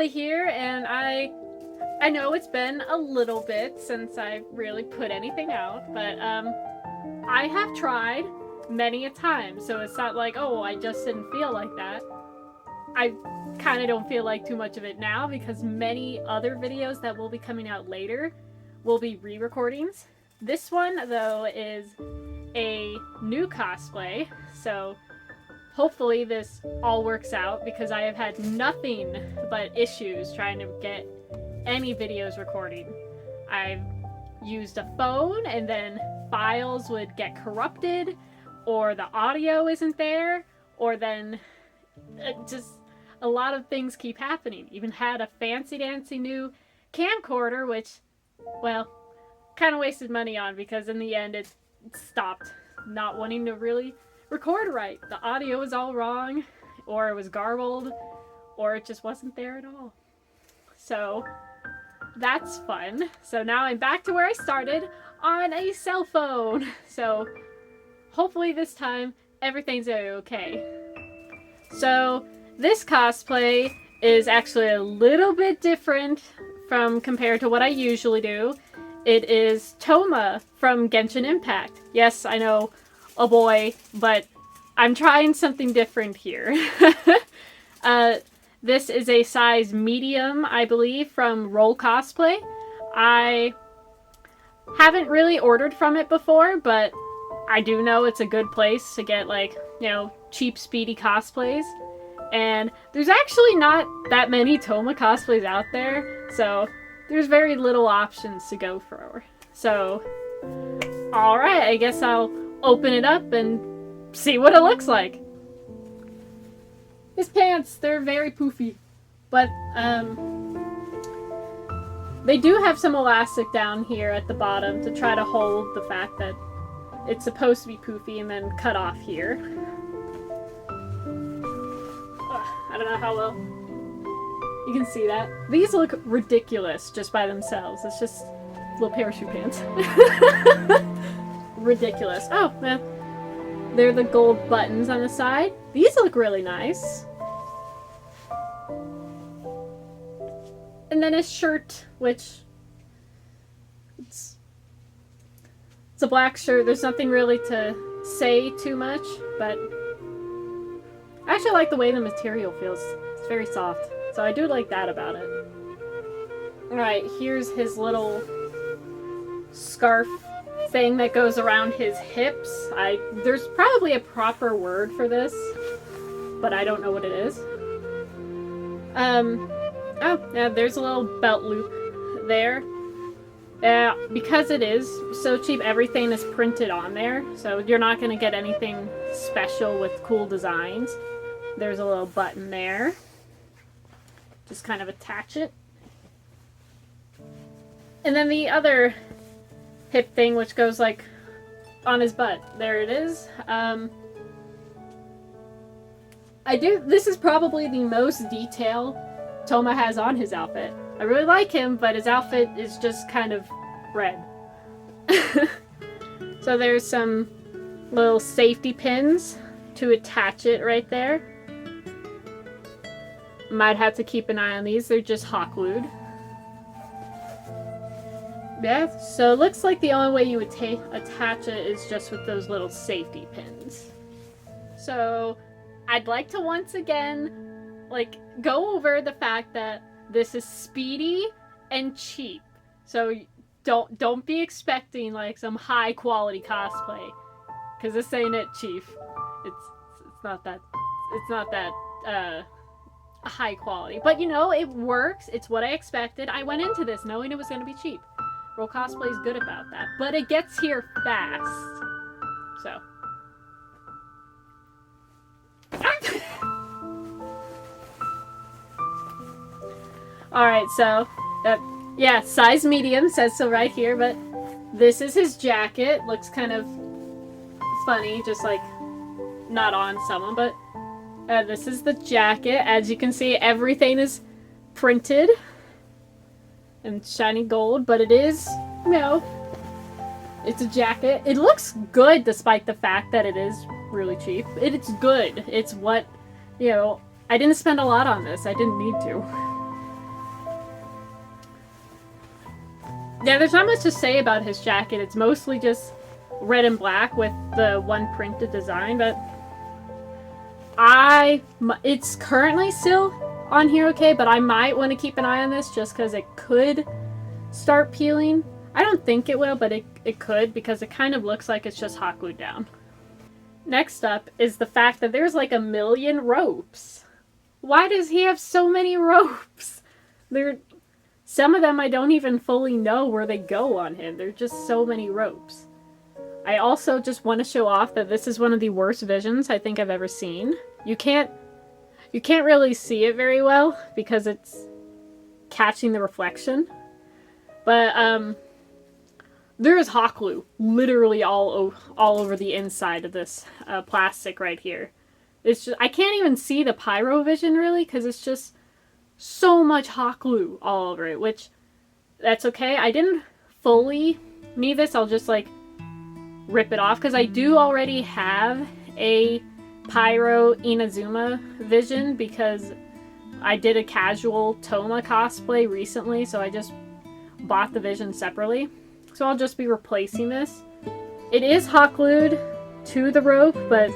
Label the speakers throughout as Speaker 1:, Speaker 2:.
Speaker 1: finally here, and I know it's been a little bit since I really put anything out, but I have tried many a time, so it's not like, oh, I just didn't feel like that. I kind of don't feel like too much of it now because many other videos that will be coming out later will be re-recordings. This one, though, is a new cosplay, so hopefully this all works out because I have had nothing but issues trying to get any videos recording. I've used a phone and then files would get corrupted, or the audio isn't there, or then just a lot of things keep happening. Even had a fancy dancy new camcorder, which, well, kind of wasted money on because in the end it stopped not wanting to really record right. The audio was all wrong, or it was garbled, or it just wasn't there at all. So that's fun. So now I'm back to where I started on a cell phone. So hopefully this time everything's okay. So this cosplay is actually a little bit different from compared to what I usually do. It is Thoma from Genshin Impact. Yes, I know, a boy, but I'm trying something different here. This is a size medium, I believe, from Roll Cosplay. I haven't really ordered from it before, but I do know it's a good place to get, like, you know, cheap, speedy cosplays. And there's actually not that many Thoma cosplays out there, so there's very little options to go for. So, alright, I guess I'll open it up and see what it looks like. His pants, they're very poofy, but they do have some elastic down here at the bottom to try to hold the fact that it's supposed to be poofy and then cut off here. I don't know how well you can see that. These look ridiculous just by themselves. It's just little parachute pants. Ridiculous. Oh, man. They're the gold buttons on the side. These look really nice. And then his shirt, which it's a black shirt. There's nothing really to say too much, but I actually like the way the material feels. It's very soft. So I do like that about it. Alright, here's his little scarf thing that goes around his hips. There's probably a proper word for this, but I don't know what it is. Oh, yeah, there's a little belt loop there. Because it is so cheap, everything is printed on there, so you're not going to get anything special with cool designs. There's a little button there. Just kind of attach it. And then the other hip thing, which goes like on his butt. There it is. This is probably the most detail Thoma has on his outfit. I really like him, but his outfit is just kind of red. So there's some little safety pins to attach it right there. Might have to keep an eye on these. They're just hot glued. Yeah, so it looks like the only way you would attach it is just with those little safety pins. So I'd like to once again, like, go over the fact that this is speedy and cheap. So don't be expecting like some high quality cosplay, because this ain't it, Chief. It's not that high quality. But you know, it works. It's what I expected. I went into this knowing it was going to be cheap. Roll Cosplay is good about that, but it gets here fast. So. Alright, so, yeah, size medium, says so right here, but this is his jacket. Looks kind of funny, just like not on someone, but this is the jacket. As you can see, everything is printed and shiny gold, but it is, you know, it's a jacket. It looks good despite the fact that it is really cheap. It's good. It's what, you know, I didn't spend a lot on this. I didn't need to. Yeah, there's not much to say about his jacket. It's mostly just red and black with the one printed design, but it's currently still on here okay, but I might want to keep an eye on this just because it could start peeling. I don't think it will, but it could, because it kind of looks like it's just hot glued down. Next up is the fact that there's like 1 million ropes. Why does he have so many ropes? Some of them I don't even fully know where they go on him. There's just so many ropes. I also just want to show off that this is one of the worst visions I think I've ever seen. You can't really see it very well because it's catching the reflection. But there is hot glue literally all over the inside of this plastic right here. It's just, I can't even see the pyro vision really because it's just so much hot glue all over it, which that's okay. I didn't fully need this. I'll just like rip it off because I do already have a pyro Inazuma vision because I did a casual Thoma cosplay recently, so I just bought the vision separately. So I'll just be replacing this. It is hot glued to the rope, but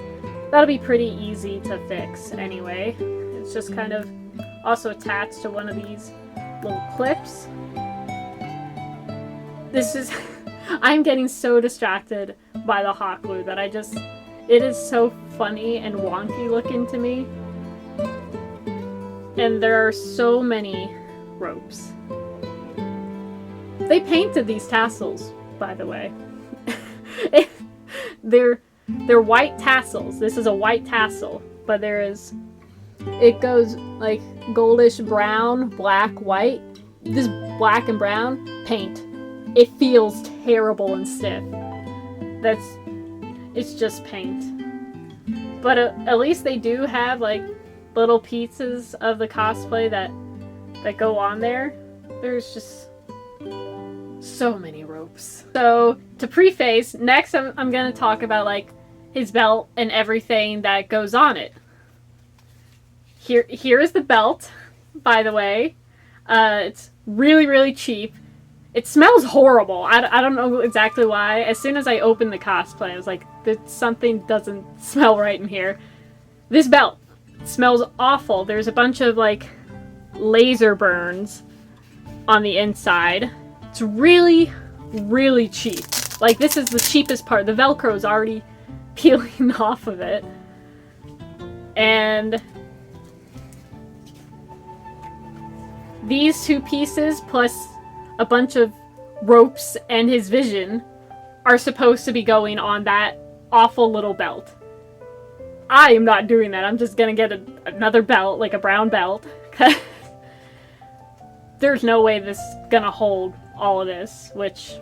Speaker 1: that'll be pretty easy to fix anyway. It's just kind of also attached to one of these little clips. This is... I'm getting so distracted by the hot glue that it is so funny and wonky looking to me. And there are so many ropes. They painted these tassels, by the way. They're white tassels. This is a white tassel, but it goes like goldish brown, black, white. This black and brown paint. It feels terrible and stiff. It's just paint. But at least they do have like little pieces of the cosplay that go on there. There's just so many ropes. So to preface, next I'm gonna talk about like his belt and everything that goes on it. Here is the belt, by the way. It's really, really cheap. It smells horrible. I don't know exactly why. As soon as I opened the cosplay, I was like, something doesn't smell right in here. This belt smells awful. There's a bunch of like laser burns on the inside. It's really, really cheap. Like, this is the cheapest part. The Velcro is already peeling off of it. And these two pieces plus a bunch of ropes and his vision are supposed to be going on that awful little belt. I am not doing that. I'm just gonna get another belt, like a brown belt. There's no way this is gonna hold all of this, which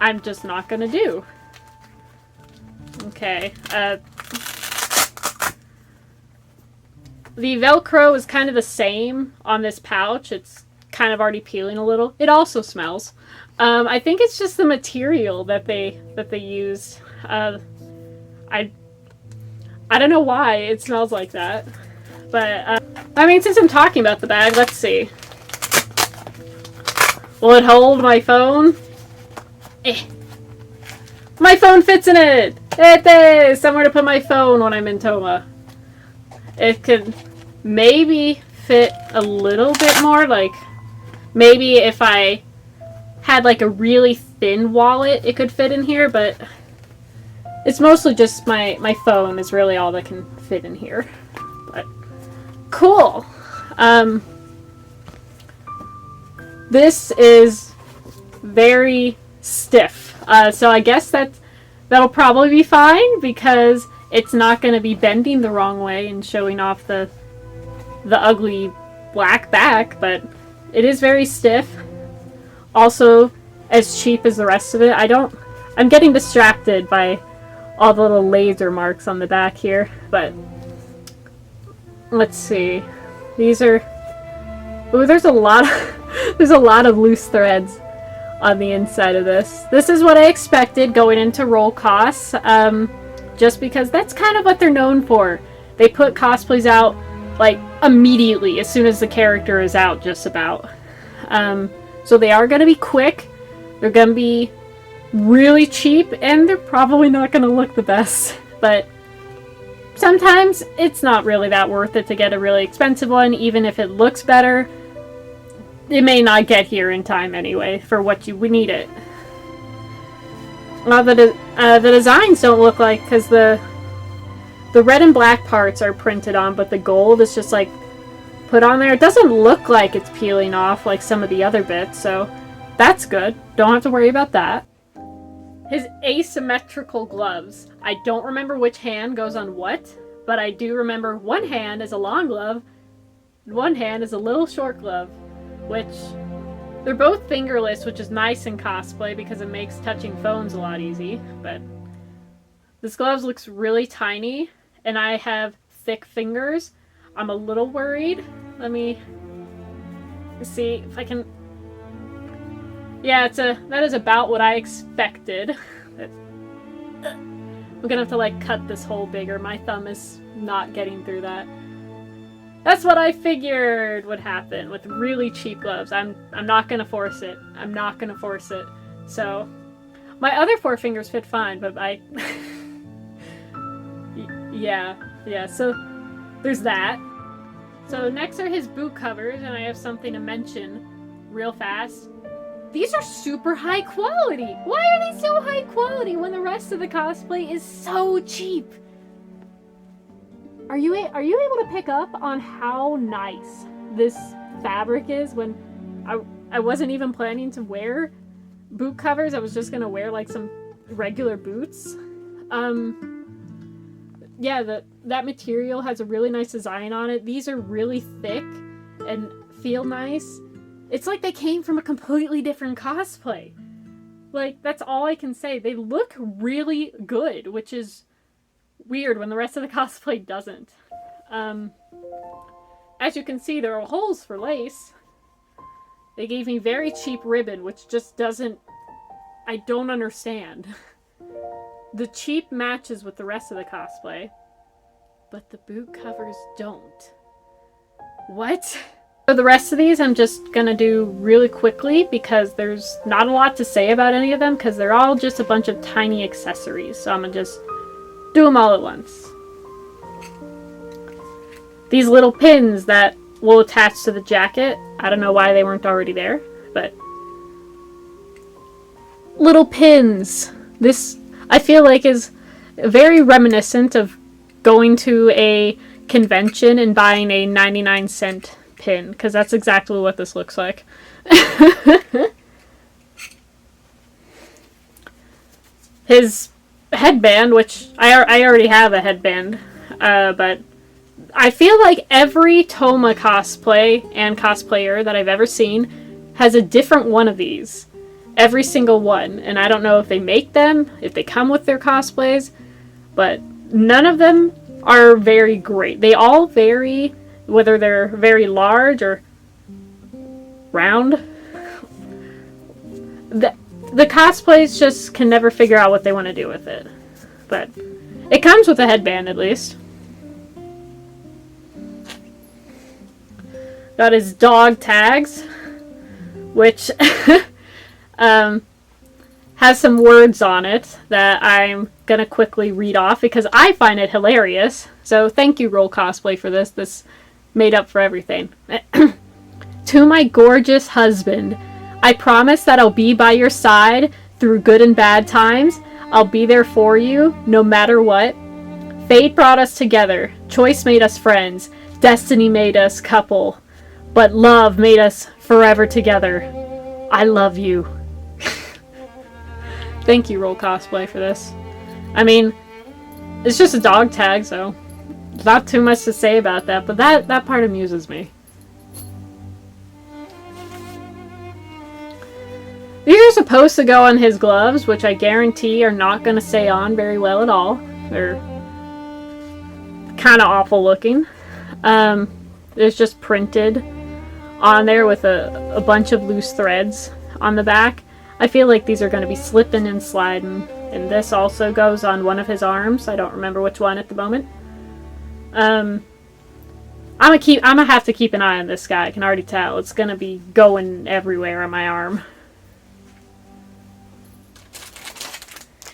Speaker 1: I'm just not gonna do. Okay, the Velcro is kind of the same on this pouch. It's kind of already peeling a little. It also smells. I think it's just the material that they used. I don't know why it smells like that, but I mean, since I'm talking about the bag, let's see. Will it hold my phone? My phone fits in it! There's somewhere to put my phone when I'm in Thoma. It could maybe fit a little bit more, like maybe if I had like a really thin wallet it could fit in here, but it's mostly just my phone is really all that can fit in here. But cool. This is very stiff, so I guess that'll probably be fine because it's not going to be bending the wrong way and showing off the ugly black back, but it is very stiff. Also, as cheap as the rest of it. I'm getting distracted by all the little laser marks on the back here, but let's see. These are... Ooh, there's a lot of loose threads on the inside of this. This is what I expected going into roll costs, just because that's kind of what they're known for. They put cosplays out like immediately as soon as the character is out, just about. So they are going to be quick. They're gonna be really cheap, and they're probably not gonna look the best. But sometimes it's not really that worth it to get a really expensive one, even if it looks better. It may not get here in time anyway for what you would need it. Well, the designs don't look like, because the red and black parts are printed on, but the gold is just like put on there. It doesn't look like it's peeling off like some of the other bits, so that's good. Don't have to worry about that. His asymmetrical gloves. I don't remember which hand goes on what, but I do remember one hand is a long glove, one hand is a little short glove, which they're both fingerless, which is nice in cosplay because it makes touching phones a lot easy. But this glove looks really tiny, and I have thick fingers. I'm a little worried. Let me see if I can. Yeah, that is about what I expected. I'm gonna have to like cut this hole bigger. My thumb is not getting through that. That's what I figured would happen with really cheap gloves. I'm not gonna force it. I'm not gonna force it. So my other 4 fingers fit fine, but yeah. So there's that. So next are his boot covers, and I have something to mention real fast. These are super high quality. Why are they so high quality when the rest of the cosplay is so cheap? Are you able to pick up on how nice this fabric is when I wasn't even planning to wear boot covers? I was just gonna wear like some regular boots. Yeah, that material has a really nice design on it. These are really thick and feel nice. It's like they came from a completely different cosplay. Like, that's all I can say. They look really good, which is weird when the rest of the cosplay doesn't. As you can see, there are holes for lace. They gave me very cheap ribbon, which just doesn't... I don't understand. The cheap matches with the rest of the cosplay, but the boot covers don't. What? For the rest of these, I'm just gonna do really quickly because there's not a lot to say about any of them because they're all just a bunch of tiny accessories. So I'm gonna just do them all at once. These little pins that will attach to the jacket. I don't know why they weren't already there, but little pins. This, I feel like, is very reminiscent of going to a convention and buying a 99-cent pin, because that's exactly what this looks like. His headband, which I already have a headband, but I feel like every Thoma cosplay and cosplayer that I've ever seen has a different one of these. Every single one. And I don't know if they make them, if they come with their cosplays, but none of them are very great. They all vary, whether they're very large or round. The cosplays just can never figure out what they want to do with it. But it comes with a headband, at least. Got his dog tags, which has some words on it that I'm going to quickly read off because I find it hilarious. So thank you, Roll Cosplay, for this. This made up for everything. To my gorgeous husband, I promise that I'll be by your side through good and bad times. I'll be there for you, no matter what. Fate brought us together. Choice made us friends. Destiny made us couple. But love made us forever together. I love you. Thank you, Roll Cosplay, for this. I mean, it's just a dog tag, so not too much to say about that, but that part amuses me. These are supposed to go on his gloves, which I guarantee are not going to stay on very well at all. They're kind of awful looking. It's just printed on there with a bunch of loose threads on the back. I feel like these are going to be slipping and sliding. And this also goes on one of his arms. I don't remember which one at the moment. I'm gonna have to keep an eye on this guy. I can already tell. It's gonna be going everywhere on my arm.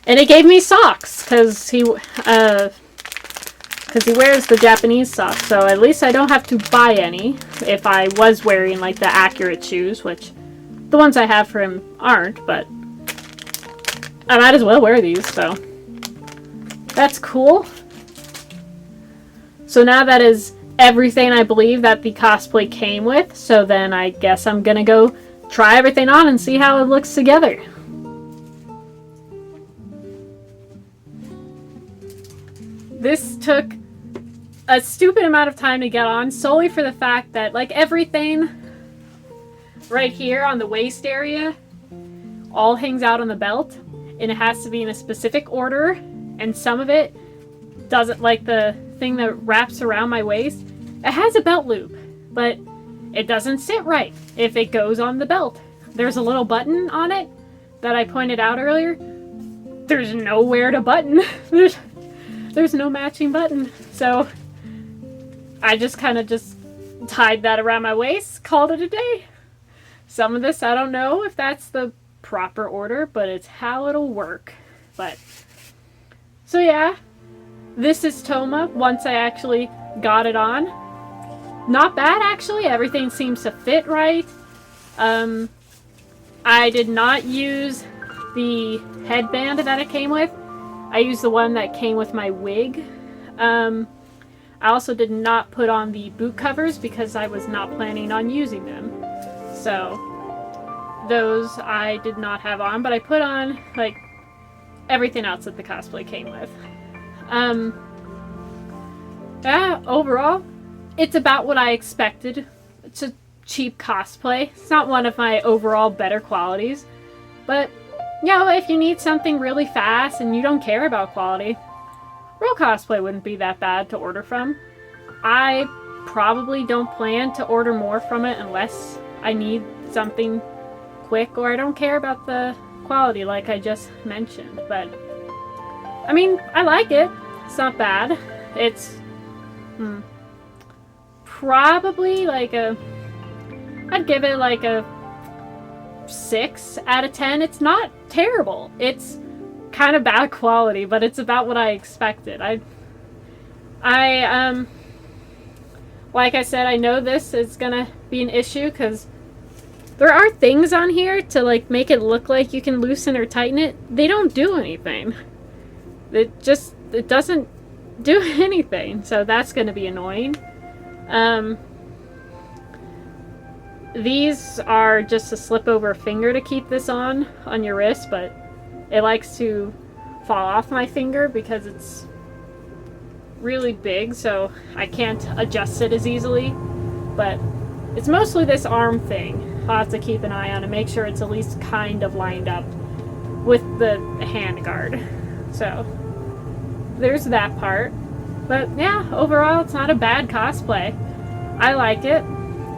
Speaker 1: And it gave me socks, because he wears the Japanese socks, so at least I don't have to buy any if I was wearing, like, the accurate shoes, which the ones I have for him aren't, but I might as well wear these, so that's cool. So now that is everything I believe that the cosplay came with, so then I guess I'm gonna go try everything on and see how it looks together. This took a stupid amount of time to get on, solely for the fact that, like, everything right here on the waist area all hangs out on the belt, and it has to be in a specific order, and some of it doesn't, like the thing that wraps around my waist, it has a belt loop, but it doesn't sit right if it goes on the belt. There's a little button on it that I pointed out earlier. There's nowhere to button. There's no matching button, so I just kind of just tied that around my waist, called it a day. Some of this I don't know if that's the proper order, but it's how it'll work. But so yeah, this is Thoma once I actually got it on. Not bad, actually. Everything seems to fit right. I did not use the headband that it came with. I used the one that came with my wig. I also did not put on the boot covers because I was not planning on using them. So those I did not have on, but I put on, like, everything else that the cosplay came with. Yeah, overall, it's about what I expected. It's a cheap cosplay. It's not one of my overall better qualities, but you know, if you need something really fast and you don't care about quality, Real Cosplay wouldn't be that bad to order from. I probably don't plan to order more from it unless I need something quick or I don't care about the quality like I just mentioned. But I mean, I like it. It's not bad. It's probably like I'd give it like a 6 out of 10. It's not terrible. It's kind of bad quality, but it's about what I expected. I like I said, I know this is gonna be an issue because there are things on here to like make it look like you can loosen or tighten it. They don't do anything. It doesn't do anything, so that's gonna be annoying. These are just a slip over finger to keep this on your wrist, but it likes to fall off my finger because it's really big, so I can't adjust it as easily. But it's mostly this arm thing I'll have to keep an eye on and make sure it's at least kind of lined up with the hand guard. So there's that part. But yeah, overall it's not a bad cosplay. I like it.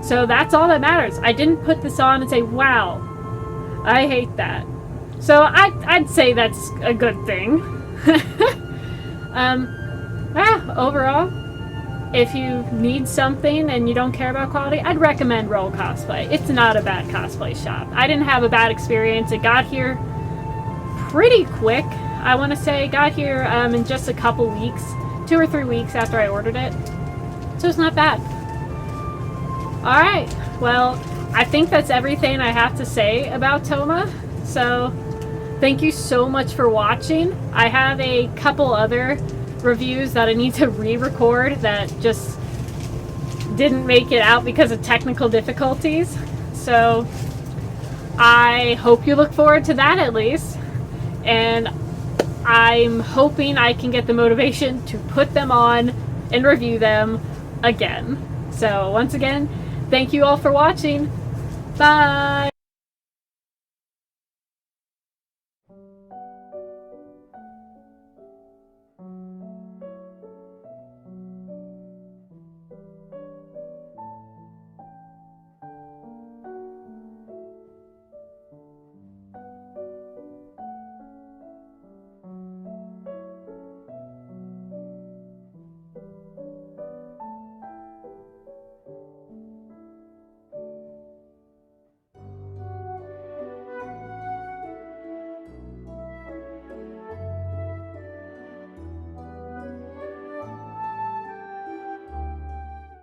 Speaker 1: So that's all that matters. I didn't put this on and say, wow, I hate that. So I'd say that's a good thing. Yeah, overall, if you need something and you don't care about quality, I'd recommend Roll Cosplay. It's not a bad cosplay shop. I didn't have a bad experience. It got here pretty quick. I want to say it got here in just a couple weeks, 2 or 3 weeks after I ordered it. So it's not bad. Alright, well, I think that's everything I have to say about Thoma. So, thank you so much for watching. I have a couple other reviews that I need to re-record that just didn't make it out because of technical difficulties. So, I hope you look forward to that at least. And I'm hoping I can get the motivation to put them on and review them again. So, once again, thank you all for watching. Bye!